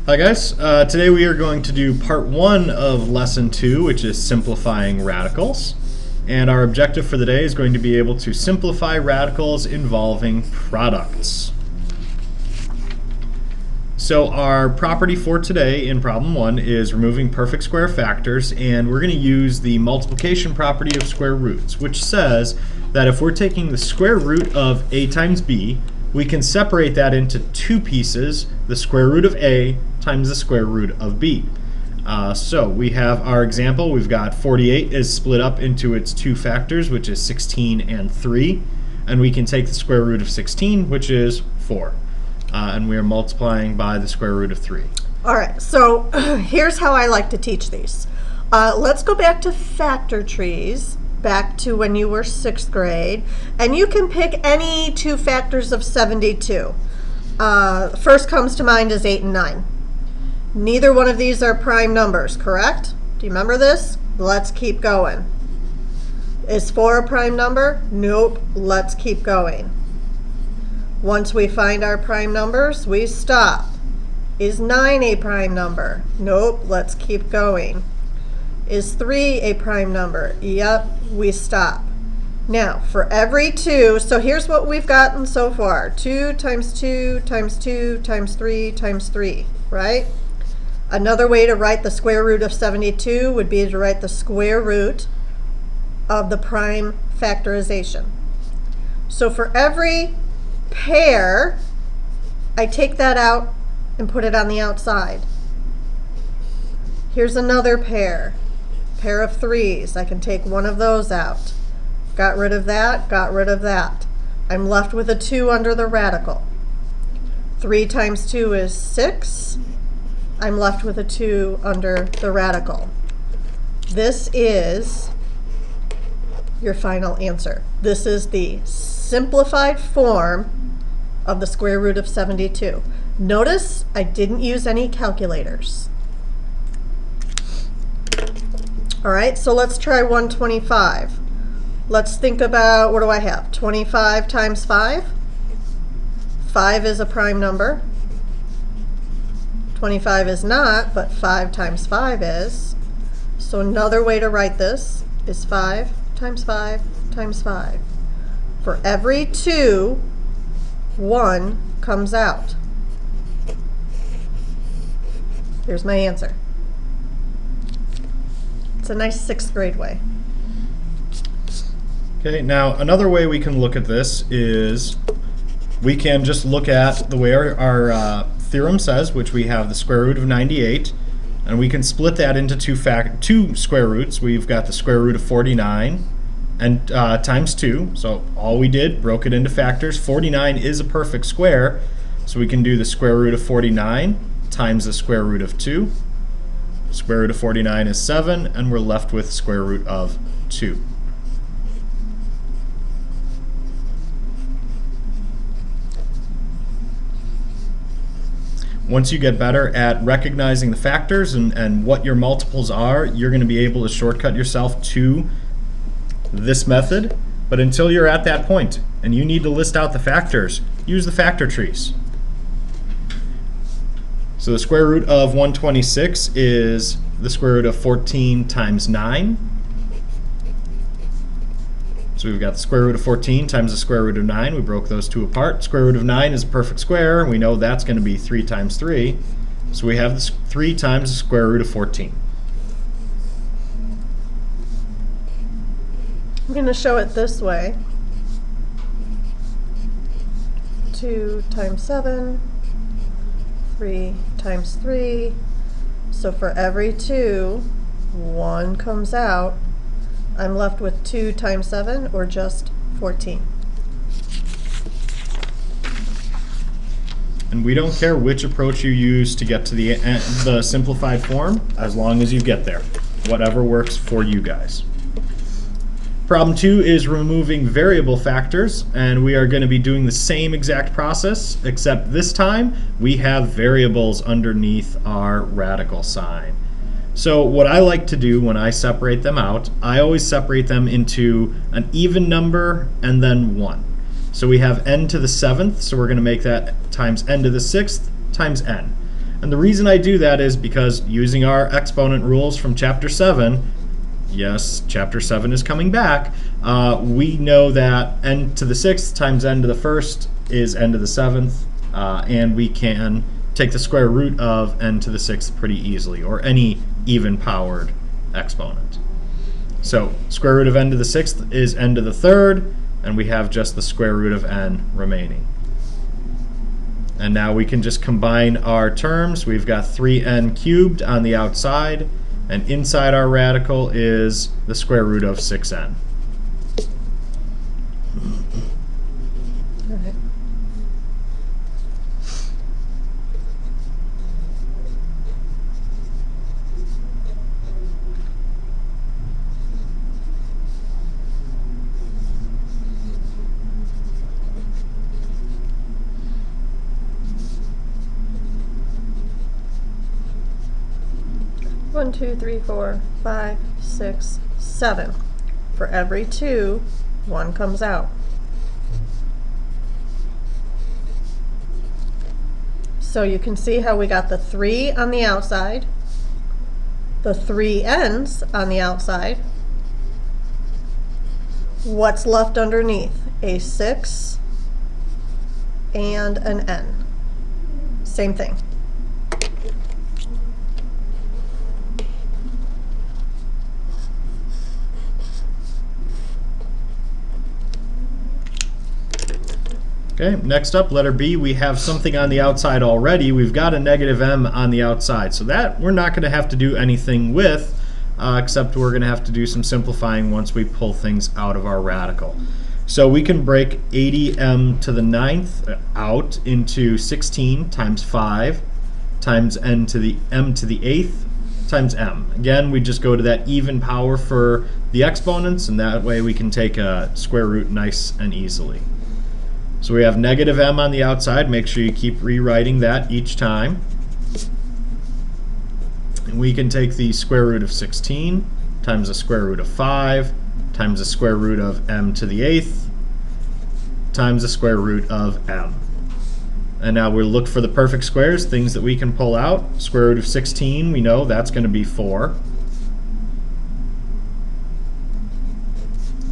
Hi guys, today we are going to do part 1 of lesson 2, which is simplifying radicals. And our objective for the day is going to be able to simplify radicals involving products. So our property for today in problem 1 is removing perfect square factors, and we're going to use the multiplication property of square roots, which says that if we're taking the square root of a times b, we can separate that into two pieces, the square root of a times the square root of b. So we have our example. We've got 48 is split up into its two factors, which is 16 and 3. And we can take the square root of 16, which is 4. And we are multiplying by the square root of 3. All right, so here's how I like to teach these. Let's go back to factor trees, back to when you were 6th grade, and you can pick any two factors of 72. First comes to mind is 8 and 9. Neither one of these are prime numbers, correct? Do you remember this? Let's keep going. Is 4 a prime number? Nope. Let's keep going. Once we find our prime numbers, we stop. Is 9 a prime number? Nope. Let's keep going. Is 3 a prime number? Yep. We stop. Now, for every 2, so here's what we've gotten so far. 2 times 2 times 2 times 3 times 3, right? Another way to write the square root of 72 would be to write the square root of the prime factorization. So for every pair, I take that out and put it on the outside. Here's another pair of 3s. I can take one of those out. Got rid of that, got rid of that. I'm left with a 2 under the radical. 3 times 2 is 6. I'm left with a 2 under the radical. This is your final answer. This is the simplified form of the square root of 72. Notice I didn't use any calculators. All right, so let's try 125. Let's think about, what do I have? 25 times 5. 5 is a prime number. 25 is not, but 5 times 5 is. So another way to write this is 5 times 5 times 5. For every 2, 1 comes out. Here's my answer. It's a nice 6th grade way. Okay, now another way we can look at this is we can just look at the way our theorem says, which we have the square root of 98, and we can split that into two square roots. We've got the square root of 49 and times 2. So all we did, broke it into factors. 49 is a perfect square, so we can do the square root of 49 times the square root of 2. Square root of 49 is 7, and we're left with square root of 2. Once you get better at recognizing the factors and what your multiples are, you're going to be able to shortcut yourself to this method. But until you're at that point and you need to list out the factors, use the factor trees. So the square root of 126 is the square root of 14 times 9. So we've got the square root of 14 times the square root of 9. We broke those two apart. Square root of 9 is a perfect square. We know that's going to be 3 times 3. So we have this 3 times the square root of 14. I'm going to show it this way. 2 times 7, 3 times 3. So for every 2, 1 comes out. I'm left with 2 times 7, or just 14. And we don't care which approach you use to get to the simplified form, as long as you get there. Whatever works for you guys. Problem 2 is removing variable factors, and we are going to be doing the same exact process, except this time we have variables underneath our radical sign. So what I like to do when I separate them out, I always separate them into an even number and then 1. So we have n to the 7th, so we're going to make that times n to the 6th times n. And the reason I do that is because using our exponent rules from Chapter 7, yes, Chapter 7 is coming back, we know that n to the 6th times n to the 1st is n to the 7th, and we can take the square root of n to the 6th pretty easily, or any even-powered exponent. So square root of n to the 6th is n to the 3rd, and we have just the square root of n remaining. And now we can just combine our terms. We've got 3n cubed on the outside, and inside our radical is the square root of 6n. All right. One, two, three, 4, 5, 6, 7. For every 2, 1 comes out. So you can see how we got the 3 on the outside, the 3 n's on the outside. What's left underneath? A 6 and an n. Same thing. Okay, next up, letter B, we have something on the outside already. We've got a negative m on the outside, so that we're not going to have to do anything with, except we're going to have to do some simplifying once we pull things out of our radical. So we can break 80m to the 9th out into 16 times 5 times m to the 8th times m. Again, we just go to that even power for the exponents, and that way we can take a square root nice and easily. So we have negative m on the outside. Make sure you keep rewriting that each time. And we can take the square root of 16 times the square root of 5 times the square root of m to the 8th times the square root of m. And now we'll look for the perfect squares, things that we can pull out. Square root of 16, we know that's going to be 4.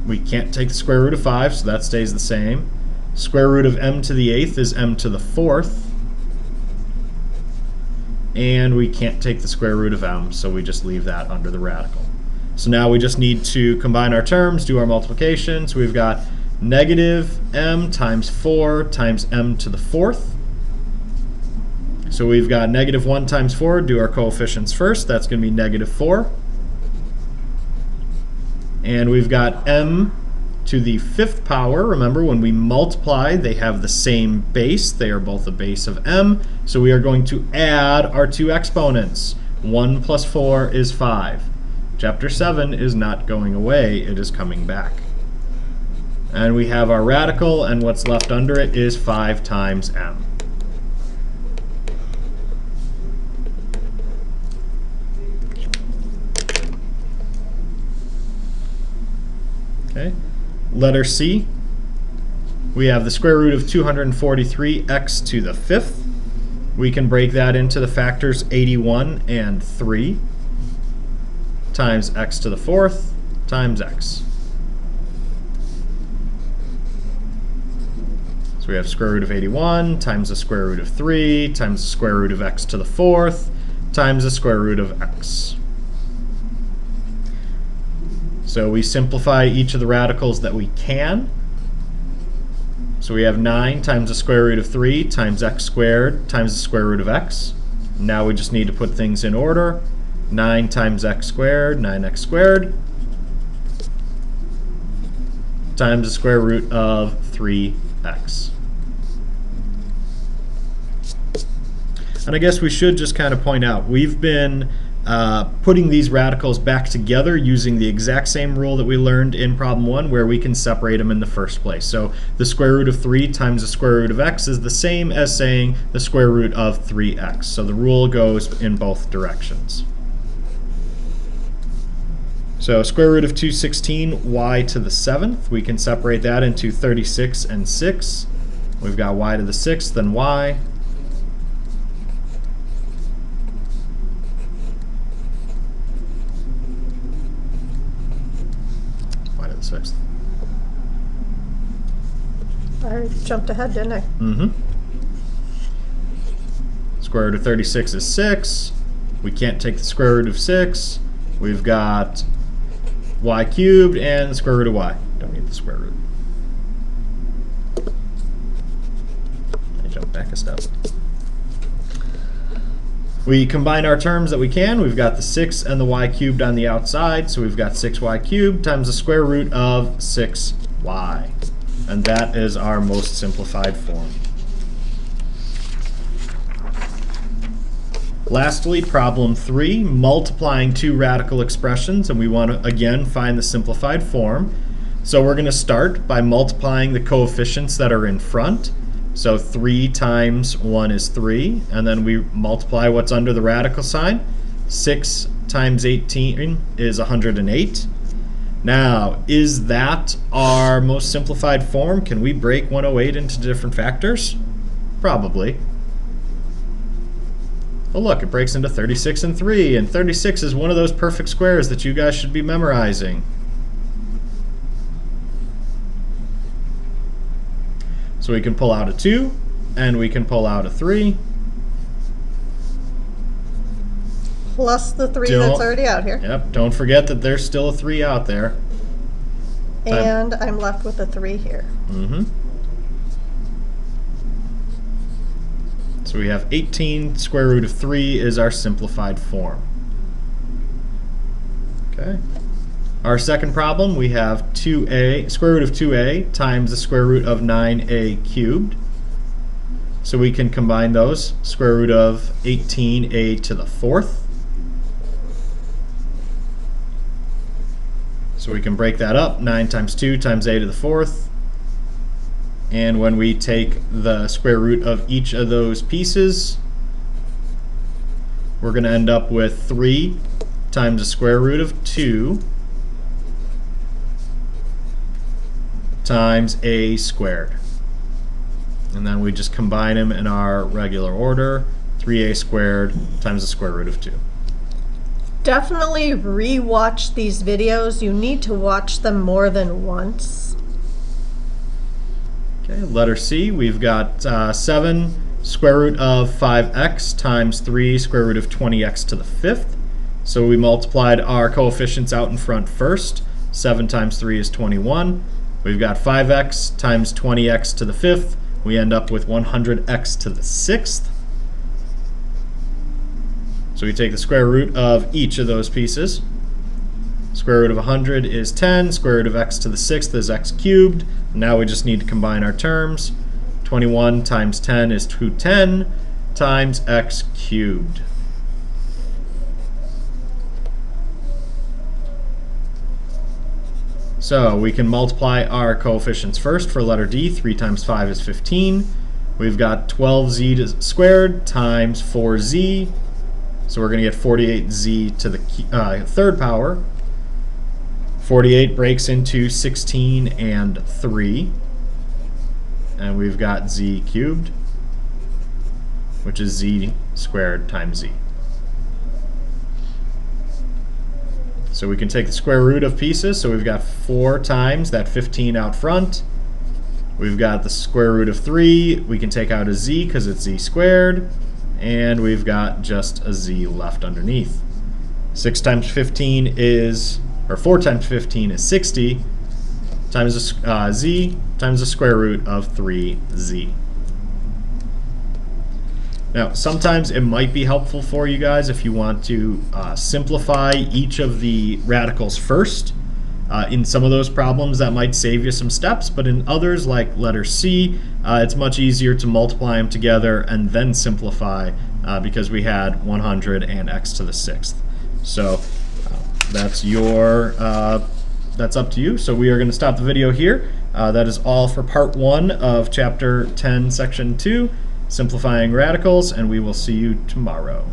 We can't take the square root of 5, so that stays the same. Square root of m to the 8th is m to the 4th. And we can't take the square root of m, so we just leave that under the radical. So now we just need to combine our terms, do our multiplication. So we've got negative m times 4 times m to the 4th. So we've got negative 1 times 4, do our coefficients first. That's going to be negative 4. And we've got m to the 5th power. Remember, when we multiply, they have the same base. They are both a base of m. So we are going to add our two exponents. 1 plus 4 is 5. Chapter 7 is not going away. It is coming back. And we have our radical, and what's left under it is 5 times m. Okay. Letter C, we have the square root of 243x to the 5th. We can break that into the factors 81 and 3 times x to the 4th times x. So we have square root of 81 times the square root of 3 times the square root of x to the 4th times the square root of x. So we simplify each of the radicals that we can. So we have 9 times the square root of 3 times x squared times the square root of x. Now we just need to put things in order. 9 times x squared, 9x squared, times the square root of 3x. And I guess we should just kind of point out, we've been putting these radicals back together using the exact same rule that we learned in problem 1, where we can separate them in the first place. So the square root of 3 times the square root of x is the same as saying the square root of 3x. So the rule goes in both directions. So square root of 216, y to the 7th. We can separate that into 36 and 6. We've got y to the 6th and y. sixth. I jumped ahead, didn't I? Mm-hmm. Square root of 36 is 6. We can't take the square root of 6. We've got y cubed and the square root of y. Don't need the square root. I jump back a step. We combine our terms that we can. We've got the 6 and the y cubed on the outside, so we've got 6y cubed times the square root of 6y. And that is our most simplified form. Lastly, problem 3, multiplying two radical expressions, and we want to, again, find the simplified form. So we're going to start by multiplying the coefficients that are in front. So 3 times 1 is 3, and then we multiply what's under the radical sign. 6 times 18 is 108. Now, is that our most simplified form? Can we break 108 into different factors? Probably. Oh look, it breaks into 36 and 3, and 36 is one of those perfect squares that you guys should be memorizing. So we can pull out a 2, and we can pull out a 3. Plus the 3 that's already out here. Yep, don't forget that there's still a 3 out there. And I'm left with a 3 here. Mm-hmm. So we have 18 square root of 3 is our simplified form. Okay. Our second problem, we have 2a, square root of 2a times the square root of 9a cubed. So we can combine those. Square root of 18a to the 4th. So we can break that up. 9 times 2 times a to the 4th. And when we take the square root of each of those pieces, we're going to end up with 3 times the square root of 2 times a squared. And then we just combine them in our regular order. 3a squared times the square root of 2. Definitely re-watch these videos. You need to watch them more than once. Okay, letter C, we've got 7 square root of 5x times 3 square root of 20x to the 5th. So we multiplied our coefficients out in front first. 7 times 3 is 21. We've got 5x times 20x to the 5th. We end up with 100x to the 6th. So we take the square root of each of those pieces. Square root of 100 is 10. Square root of x to the 6th is x cubed. Now we just need to combine our terms. 21 times 10 is 210 times x cubed. So we can multiply our coefficients first for letter D. 3 times 5 is 15. We've got 12z squared times 4z. So we're going to get 48z to the third power. 48 breaks into 16 and 3. And we've got z cubed, which is z squared times z. So we can take the square root of pieces. So we've got 4 times that 15 out front. We've got the square root of 3. We can take out a z because it's z squared. And we've got just a z left underneath. 6 times 15 is, or 4 times 15 is 60, times z times the square root of 3z. Now, sometimes it might be helpful for you guys if you want to simplify each of the radicals first. In some of those problems, that might save you some steps, but in others, like letter C, it's much easier to multiply them together and then simplify because we had 100 and x to the 6th. So that's up to you. So we are going to stop the video here. That is all for part 1 of chapter 10, section 2, simplifying radicals, and we will see you tomorrow.